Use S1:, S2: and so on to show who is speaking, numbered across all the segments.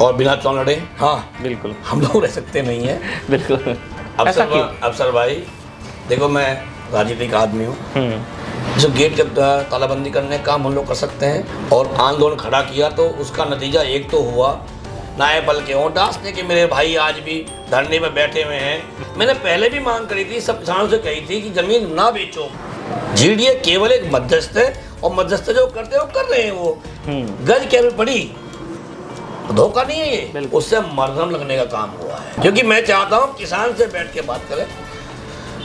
S1: और बिना चुनाव लड़े, हाँ
S2: बिल्कुल
S1: हम लोग रह सकते नहीं हैं।
S2: बिल्कुल। ऐसा क्यों?
S1: अफसर भाई देखो, मैं राजनीतिक आदमी हूँ। जो गेट के तालाबंदी करने का काम हम लोग कर सकते हैं, और आंदोलन खड़ा किया तो उसका नतीजा एक तो हुआ, नायब बल के हों डांसने के मेरे भाई आज भी धरने में बैठे हुए हैं। मैंने पहले भी मांग करी थी, सब किसानों से कही थी कि जमीन ना बेचो। जीडीए केवल एक मध्यस्थ है, और मध्यस्थ जो करते हैं वो कर रहे हैं। वो गज क्या पड़ी, धोखा नहीं है ये, उससे मरहम लगने का काम हुआ है। क्योंकि मैं चाहता हूँ किसान से बैठ के बात करें,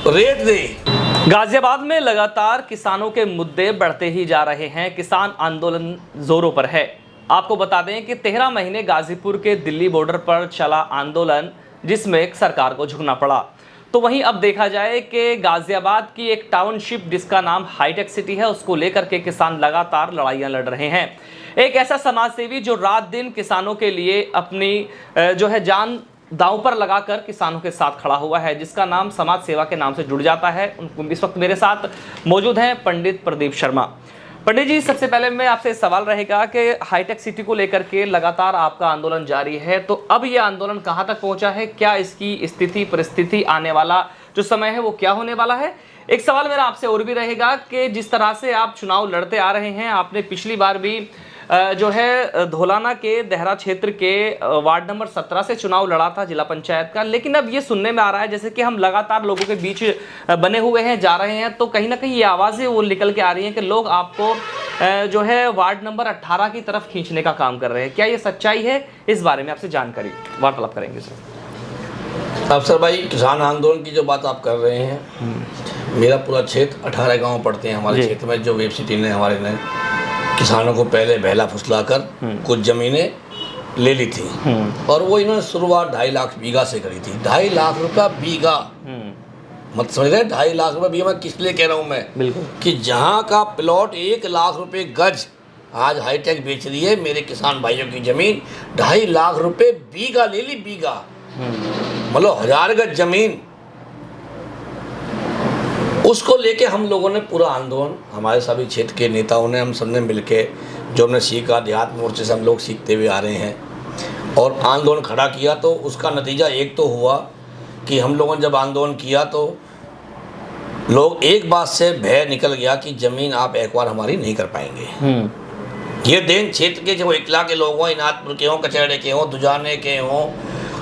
S1: रेट दे।
S2: गाजियाबाद में लगातार किसानों के मुद्दे बढ़ते ही जा रहे हैं। किसान आंदोलन जोरों पर है। आपको बता दें कि 13 महीने गाजीपुर के दिल्ली बॉर्डर पर चला आंदोलन, जिसमें सरकार को झुकना पड़ा। तो वहीं अब देखा जाए कि गाजियाबाद की एक टाउनशिप जिसका नाम हाईटेक सिटी है, उसको लेकर के किसान लगातार लड़ाइयां लड़ रहे हैं। एक ऐसा समाजसेवी जो रात दिन किसानों के लिए अपनी जो है जान दांव पर लगाकर किसानों के साथ खड़ा हुआ है, जिसका नाम समाज सेवा के नाम से जुड़ जाता है। इस वक्त मेरे साथ मौजूद हैं पंडित प्रदीप शर्मा। पंडित जी, सबसे पहले मैं आपसे सवाल रहेगा कि हाईटेक सिटी को लेकर के लगातार आपका आंदोलन जारी है, तो अब ये आंदोलन कहाँ तक पहुंचा है? क्या इसकी स्थिति परिस्थिति, आने वाला जो समय है वो क्या होने वाला है? एक सवाल मेरा आपसे और भी रहेगा कि जिस तरह से आप चुनाव लड़ते आ रहे हैं, आपने पिछली बार भी जो है धौलाना के देहरा क्षेत्र के वार्ड नंबर 17 से चुनाव लड़ा था जिला पंचायत का, लेकिन अब ये सुनने में आ रहा है जैसे कि हम लगातार लोगों के बीच बने हुए हैं, जा रहे हैं, तो कहीं ना कहीं ये आवाज़ें वो निकल के आ रही हैं कि लोग आपको जो है वार्ड नंबर 18 की तरफ खींचने का काम कर रहे हैं। क्या ये सच्चाई है? इस बारे में आपसे जानकारी वार्तालाप करेंगे सर।
S1: अफसर भाई, किसान आंदोलन की जो बात आप कर रहे हैं, मेरा पूरा क्षेत्र 18 गाँव पड़ते हैं हमारे क्षेत्र में। जो वेब सिटी ने हमारे ने किसानों को पहले बहला फुसला कर कुछ ज़मीनें ले ली थी, और वो इन्होंने शुरुआत 2.5 लाख बीघा से करी थी। 2.5 लाख रुपया बीघा, मत समझ रहे? 2.5 लाख रुपया बीघा। मैं किस लिए कह रहा हूँ मैं,
S2: बिल्कुल,
S1: कि जहाँ का प्लॉट 1 लाख रुपए गज आज हाईटेक बेच रही है, मेरे किसान भाइयों की ज़मीन 2.5 लाख रुपए बीघा ले ली। बीघा मतलब 1000 गज ज़मीन। उसको लेके हम लोगों ने पूरा आंदोलन, हमारे सभी क्षेत्र के नेताओं ने, हम सब ने मिल के जो हमने सीखा, देहात मोर्चे से हम लोग सीखते हुए आ रहे हैं, और आंदोलन खड़ा किया तो उसका नतीजा एक तो हुआ कि हम लोगों ने जब आंदोलन किया तो लोग एक बात से भय निकल गया कि ज़मीन आप एक बार हमारी नहीं कर पाएंगे। ये देन क्षेत्र के जो इकला के लोग हों, इनादपुर के हों, कचहरे के हों, दुजाने के हों,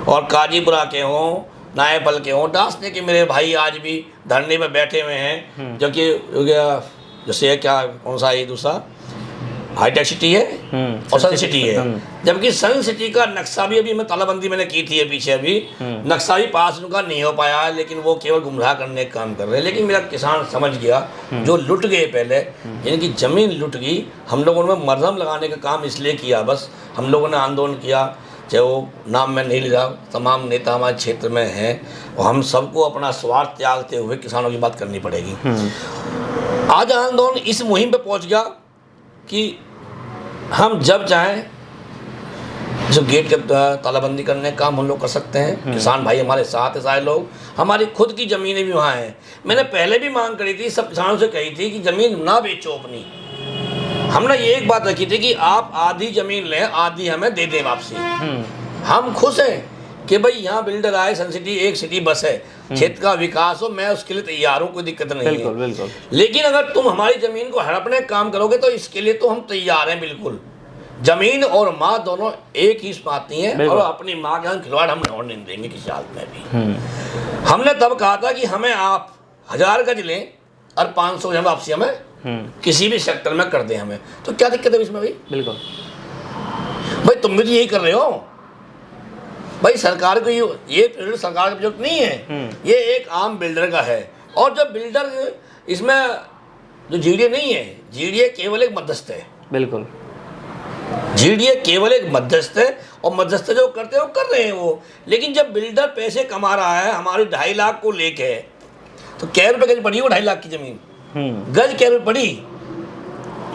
S1: और काजीपुरा के हों, नायब बल के हों डांसने के मेरे भाई आज भी धरने में बैठे हुए हैं। जो कि जैसे क्या, कौन सा ये दूसरा हाईटेक सिटी है और सन सिटी है, जबकि सन सिटी का नक्शा भी अभी मैं तालाबंदी मैंने की थी पीछे, अभी नक्शा भी पास उनका नहीं हो पाया है, लेकिन वो केवल गुमराह करने का काम कर रहे हैं। लेकिन मेरा किसान समझ गया, जो लुट गए पहले, जिनकी ज़मीन लुट गई, हम लोगों ने मरहम लगाने का काम इसलिए किया। बस हम लोगों ने आंदोलन किया, चाहे वो नाम मैं नहीं ले रहा, तमाम नेता हमारे क्षेत्र में हैं, और हम सबको अपना स्वार्थ त्यागते हुए किसानों की बात करनी पड़ेगी। आज आंदोलन इस मुहिम पे पहुंच गया कि हम जब चाहें जो गेट के तालाबंदी करने का काम हम लोग कर सकते हैं। किसान भाई हमारे साथ है, सारे लोग, हमारी खुद की ज़मीनें भी वहाँ हैं। मैंने पहले भी मांग करी थी, सब किसानों से कही थी कि ज़मीन ना बेचो अपनी। हमने ये एक बात रखी थी कि आप आधी ज़मीन लें, आधी हमें दे दें वापसी। हम खुश हैं कि भाई यहाँ बिल्डर आए, सन सिटी एक सिटी बस है, क्षेत्र का विकास हो, मैं उसके लिए तैयार हूँ, कोई दिक्कत नहीं है।
S2: बिल्कुल।
S1: लेकिन अगर तुम हमारी ज़मीन को हड़पने का काम करोगे तो इसके लिए तो हम तैयार हैं बिल्कुल। ज़मीन और माँ दोनों एक ही पाती हैं, और अपनी माँ के हम खिलवाड़ हम नहीं देंगे किसी हालत में भी। हमने तब कहा था कि हमें आप 1000 गज लें और 500 गज वापसी हमें किसी भी सेक्टर में कर दें हमें, तो क्या दिक्कत है इसमें भाई? बिल्कुल भाई, तुम भी तो यही कर रहे हो भाई। सरकार को ये सरकार का प्रोजेक्ट नहीं है, ये एक आम बिल्डर का है। और जो बिल्डर, इसमें जो जीडीए नहीं है, जीडीए केवल एक मध्यस्थ है। बिल्कुल, जीडीए केवल एक मध्यस्थ है, और मध्यस्थ जो करते हैं वो कर रहे हैं वो। लेकिन जब बिल्डर पैसे कमा रहा है हमारी 2.5 लाख को लेके, तो क्या रुपये गज पड़ी वो 2.5 लाख की ज़मीन, गज क्या रुपये पड़ी,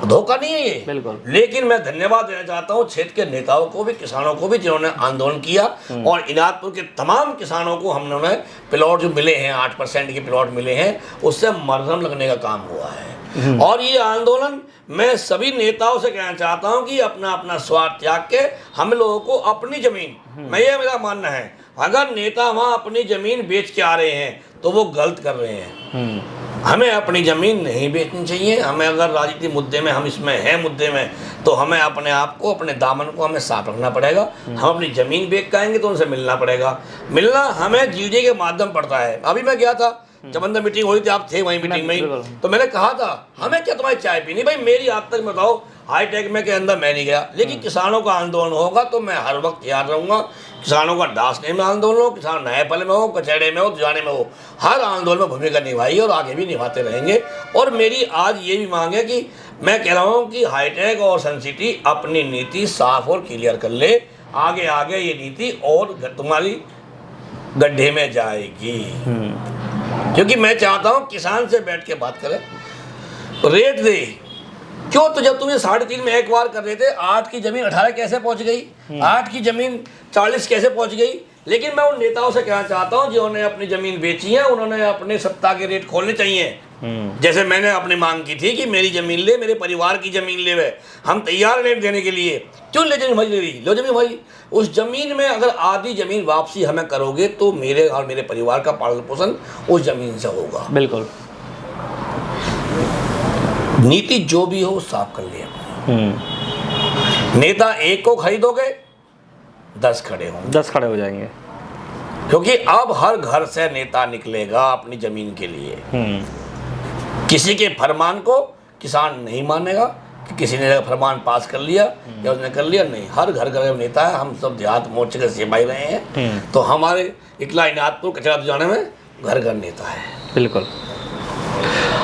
S1: धोखा नहीं है ये। बिल्कुल। लेकिन मैं धन्यवाद देना चाहता हूँ क्षेत्र के नेताओं को भी, किसानों को भी, जिन्होंने आंदोलन किया, और इनादपुर के तमाम किसानों को हमने प्लॉट जो मिले हैं, 8% के प्लॉट मिले हैं, उससे मरहम लगने का काम हुआ है। और ये आंदोलन मैं सभी नेताओं से कहना चाहता हूं कि अपना अपना स्वार्थ त्याग के हम लोगों को अपनी जमीन, ये मेरा मानना है, अगर नेता वहां अपनी जमीन बेच के आ रहे हैं तो वो गलत कर रहे हैं। हमें अपनी ज़मीन नहीं बेचनी चाहिए। हमें अगर राजनीतिक मुद्दे में हम इसमें हैं मुद्दे में, तो हमें अपने आप को, अपने दामन को हमें साफ रखना पड़ेगा। हम अपनी ज़मीन बेच के आएंगे तो उनसे मिलना पड़ेगा। मिलना हमें जीडी के माध्यम पड़ता है। अभी मैं गया था, जब अंदर मीटिंग हुई थी, आप थे वहीं मीटिंग में ही, तो मैंने कहा था हमें क्या तुम्हारी चाय पीनी, भाई मेरी आज तक बताओ हाईटेक में के अंदर मैं नहीं गया, लेकिन किसानों का आंदोलन होगा तो मैं हर वक्त तैयार रहूँगा। किसानों का दासने में आंदोलन हो, किसान नए पल में हो, कचहरे में हो, जाने में हो, हर आंदोलन में भूमिका निभाई और आगे भी निभाते रहेंगे। और मेरी आज ये भी मांग है कि मैं कह रहा हूँ कि हाईटेक और सन सिटी अपनी नीति साफ और क्लियर कर ले। आगे आगे ये नीति और तुम्हारी गड्ढे में जाएगी, क्योंकि मैं चाहता हूँ किसान से बैठ के बात करें, रेट दे। क्यों? तो जब तुम ये 3.5 में एक बार कर रहे थे, 8 की जमीन 18 कैसे पहुंच गई, 8 की जमीन 40 कैसे पहुंच गई? लेकिन मैं उन नेताओं से कहना चाहता हूं जिन्होंने अपनी जमीन बेची है, उन्होंने अपने सत्ता के रेट खोलने चाहिए। जैसे मैंने अपनी मांग की थी कि मेरी जमीन ले, मेरे परिवार की जमीन ले, वे हम तैयार रेट देने के लिए। क्यों ले जमीन भाई, ले रही लो जमीन भाई। उस जमीन में अगर आधी जमीन वापसी हमें करोगे तो मेरे और मेरे परिवार का पालन पोषण उस जमीन से होगा।
S2: बिल्कुल।
S1: नीति जो भी हो साफ कर लिया। नेता एक को खरीदोगे 10 खड़े होंगे,
S2: 10 खड़े हो जाएंगे,
S1: क्योंकि अब हर घर से नेता निकलेगा अपनी जमीन के लिए। किसी के फरमान को किसान नहीं मानेगा कि किसी ने फरमान पास कर लिया या उसने कर लिया, नहीं। हर घर घर नेता है। हम सब देहात मोर्चे के सिपाही रहे हैं, तो हमारे इकला इनादपुर कचरा जाने में घर घर नेता है।
S2: बिल्कुल।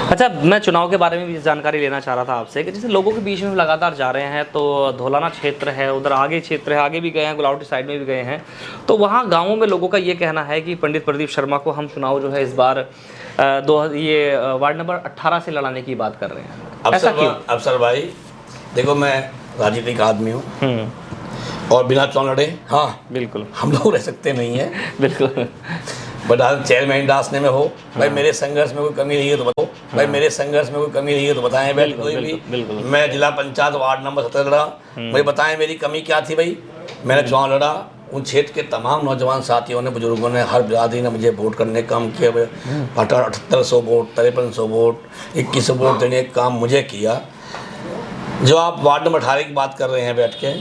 S2: अच्छा, मैं चुनाव के बारे में भी जानकारी लेना चाह रहा था आपसे कि जैसे लोगों के बीच में लगातार जा रहे हैं, तो धौलाना क्षेत्र है, उधर आगे क्षेत्र है, आगे भी गए हैं, गुलावटी साइड में भी गए हैं, तो वहाँ गाँवों में लोगों का ये कहना है कि पंडित प्रदीप शर्मा को हम चुनाव जो है इस बार वार्ड नंबर 18 से लड़ाने की बात कर रहे हैं। ऐसा क्यों?
S1: अफसर भाई देखो, मैं राजनीतिक आदमी हूँ और बिना चुनाव लड़े, हाँ
S2: बिल्कुल,
S1: हम लोग रह सकते नहीं है।
S2: बिल्कुल।
S1: बट चेयरमैन डांसने में हो, भाई मेरे संघर्ष में कोई कमी रही है तो बताओ, भाई मेरे संघर्ष में कोई कमी रही है तो बताएं। बैठ कोई भी, मैं जिला पंचायत वार्ड नंबर 17 लड़ा, मुझे बताएं मेरी कमी क्या थी। भाई मैंने चुनाव लड़ा, उन क्षेत्र के तमाम नौजवान साथियों ने, बुजुर्गों ने, हर बिरादरी ने मुझे वोट करने का काम किया। 7800 वोट, 5300 वोट, 2100 वोट देने का काम मुझे किया। जो आप वार्ड नंबर 18 की बात कर रहे हैं बैठ के,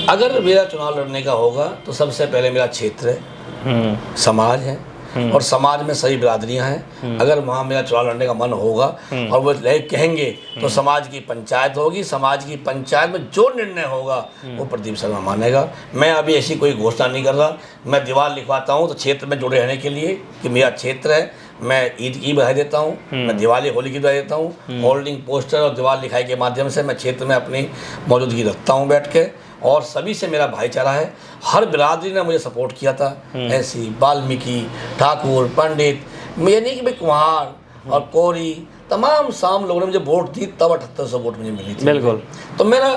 S1: अगर मेरा चुनाव लड़ने का होगा तो सबसे पहले मेरा क्षेत्र है, समाज है, और समाज में सही बिरादरियां हैं। अगर वहाँ मेरा चुनाव लड़ने का मन होगा और वो कहेंगे तो समाज की पंचायत होगी। समाज की पंचायत में जो निर्णय होगा वो प्रदीप शर्मा मानेगा। मैं अभी ऐसी कोई घोषणा नहीं कर रहा। मैं दीवार लिखवाता हूँ तो क्षेत्र में जुड़े रहने के लिए कि मेरा क्षेत्र है। मैं ईद की बधाई देता हूँ, मैं दिवाली होली की बधाई देता हूँ। होल्डिंग पोस्टर और दीवार लिखाई के माध्यम से मैं क्षेत्र में अपनी मौजूदगी रखता हूँ बैठ के, और सभी से मेरा भाईचारा है। हर बिरादरी ने मुझे सपोर्ट किया था, ऐसी वाल्मीकि, ठाकुर, पंडित, ये नहीं कि भाई कुम्हार और कोरी, तमाम साम लोगों ने मुझे वोट दी, तब 7800 वोट मुझे मिली थी।
S2: बिल्कुल।
S1: तो मेरा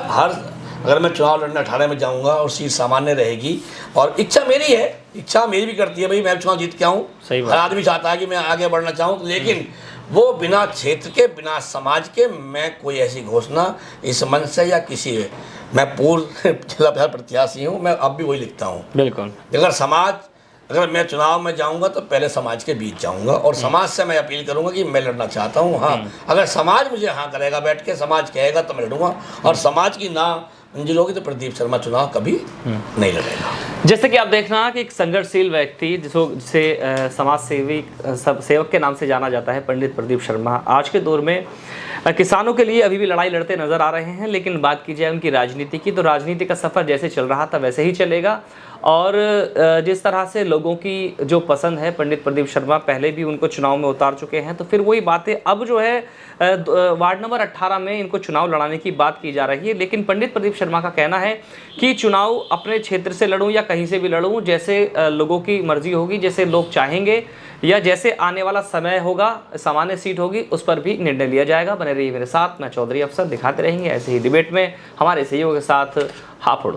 S1: अगर मैं चुनाव लड़ने 18 में जाऊंगा और सीट सामान्य रहेगी, और इच्छा मेरी है, इच्छा मेरी भी करती है भाई मैं चुनाव जीत के आऊँ। हर आदमी चाहता है कि मैं आगे बढ़ना चाहूँ, लेकिन वो बिना क्षेत्र के, बिना समाज के मैं कोई ऐसी घोषणा इस मंच से या किसी, मैं पूर्व जिला परिषद प्रत्याशी हूँ, मैं अब भी वही लिखता हूँ।
S2: बिल्कुल।
S1: अगर मैं चुनाव में जाऊंगा तो पहले समाज के बीच जाऊंगा और समाज से मैं अपील करूंगा कि मैं लड़ना चाहता हूँ। हाँ, अगर समाज मुझे हाँ करेगा, बैठ के समाज कहेगा तो मैं लड़ूंगा, और समाज की ना मंजूर होगी तो प्रदीप शर्मा चुनाव कभी नहीं लड़ेगा।
S2: जैसे कि आप देखना कि एक संघर्षशील व्यक्ति जिसे समाज सेवक के नाम से जाना जाता है, पंडित प्रदीप शर्मा, आज के दौर में किसानों के लिए अभी भी लड़ाई लड़ते नजर आ रहे हैं। लेकिन बात की जाए उनकी राजनीति की, तो राजनीति का सफ़र जैसे चल रहा था वैसे ही चलेगा। और जिस तरह से लोगों की जो पसंद है, पंडित प्रदीप शर्मा पहले भी उनको चुनाव में उतार चुके हैं, तो फिर वही बातें अब जो है वार्ड नंबर 18 में इनको चुनाव लड़ाने की बात की जा रही है। लेकिन पंडित प्रदीप शर्मा का कहना है कि चुनाव अपने क्षेत्र से लड़ूं या कहीं से भी लड़ूं, जैसे लोगों की मर्जी होगी, जैसे लोग चाहेंगे, या जैसे आने वाला समय होगा, सामान्य सीट होगी, उस पर भी निर्णय लिया जाएगा। बने रहिए मेरे साथ, मैं चौधरी अफसर, दिखाते रहेंगे ऐसे ही डिबेट में हमारे सहयोगियों के साथ। हापुड़।